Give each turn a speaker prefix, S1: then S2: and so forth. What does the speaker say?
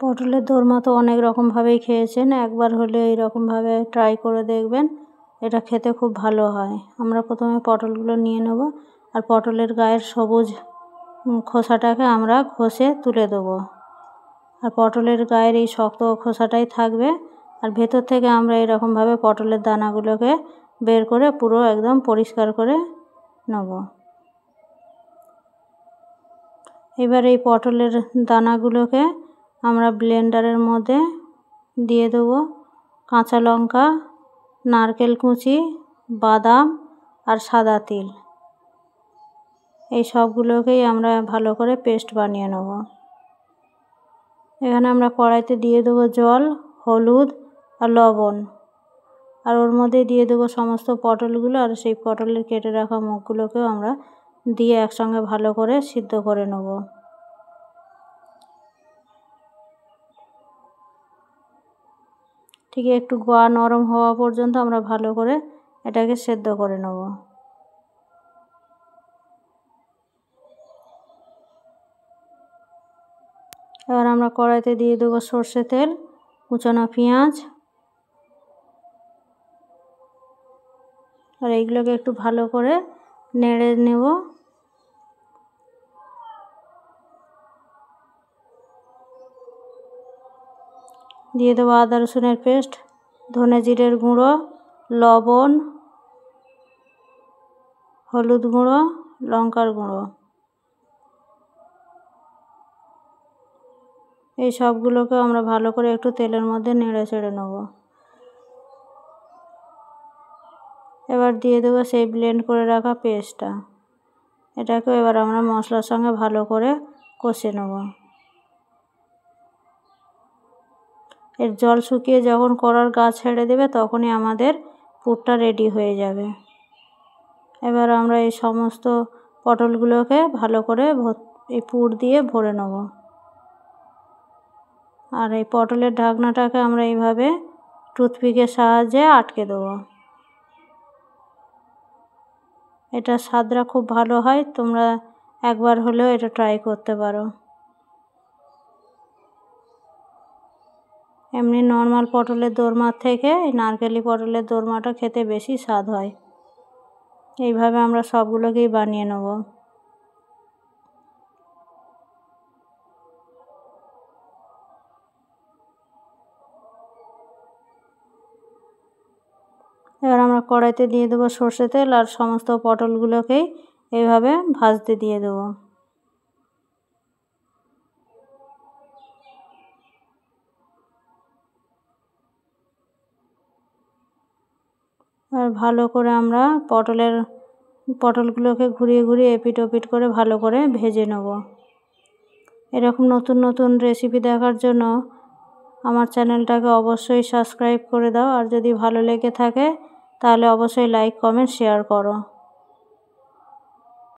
S1: পটলের দোরমা তো অনেক রকমভাবেই খেয়েছেন, একবার হলেও এইরকমভাবে ট্রাই করে দেখবেন, এটা খেতে খুব ভালো হয়। আমরা প্রথমে পটলগুলো নিয়ে নেব, আর পটলের গায়ের সবুজ খোসাটাকে আমরা ঘষে তুলে দেবো। আর পটলের গায়ের এই শক্ত খোসাটাই থাকবে, আর ভেতর থেকে আমরা এরকমভাবে পটলের দানাগুলোকে বের করে পুরো একদম পরিষ্কার করে নেব। এবার এই পটলের দানাগুলোকে আমরা ব্লেন্ডারের মধ্যে দিয়ে দেবো কাঁচা লঙ্কা, নারকেল কুচি, বাদাম আর সাদা তিল। এই সবগুলোকেই আমরা ভালো করে পেস্ট বানিয়ে নেব। এখানে আমরা কড়াইতে দিয়ে দেবো জল, হলুদ আর লবণ, আর ওর মধ্যে দিয়ে দেবো সমস্ত পটলগুলো, আর সেই পটলের কেটে রাখা মুখগুলোকেও আমরা দিয়ে একসঙ্গে ভালো করে সিদ্ধ করে নেব। ঠিক একটু গা নরম হওয়া পর্যন্ত আমরা ভালো করে এটাকে সেদ্ধ করে নেব। এবার আমরা কড়াইতে দিয়ে দেবো সর্ষে তেল, কুচানো পেঁয়াজ, আর এইগুলোকে একটু ভালো করে নেড়ে নেব। দিয়ে দেবো আদা রসুনের পেস্ট, ধনে জিরের গুঁড়ো, লবণ, হলুদ গুঁড়ো, লঙ্কার গুঁড়ো। এই সবগুলোকে আমরা ভালো করে একটু তেলের মধ্যে নেড়ে চেড়ে নেব। এবার দিয়ে দেবো সেই ব্লেন্ড করে রাখা পেস্টটা। এটাকেও এবার আমরা মশলার সঙ্গে ভালো করে কষে নেব। এর জল শুকিয়ে যখন কড়ার গা ছেড়ে দেবে তখনই আমাদের পুরটা রেডি হয়ে যাবে। এবার আমরা এই সমস্ত পটলগুলোকে ভালো করে এই পুর দিয়ে ভরে নেব। আর এই পটলের ঢাকনাটাকে আমরা এইভাবে টুথপিকের সাহায্যে আটকে দেবো। এটা স্বাদটা খুব ভালো হয়, তোমরা একবার হলেও এটা ট্রাই করতে পারো। এমনি নর্মাল পটলের দোরমার থেকে এই নারকেলি পটলের দোরমাটা খেতে বেশি স্বাদ হয়। এইভাবে আমরা সবগুলোকেই বানিয়ে নেব। এবার আমরা কড়াইতে দিয়ে দেবো সর্ষে তেল, আর সমস্ত পটলগুলোকেই এইভাবে ভাজতে দিয়ে দেবো। আর ভালো করে আমরা পটলগুলোকে ঘুরিয়ে ঘুরিয়ে এপিট ওপিট করে ভালো করে ভেজে নেব। এরকম নতুন নতুন রেসিপি দেখার জন্য আমার চ্যানেলটাকে অবশ্যই সাবস্ক্রাইব করে দাও, আর যদি ভালো লেগে থাকে তাহলে অবশ্যই লাইক, কমেন্ট, শেয়ার করো।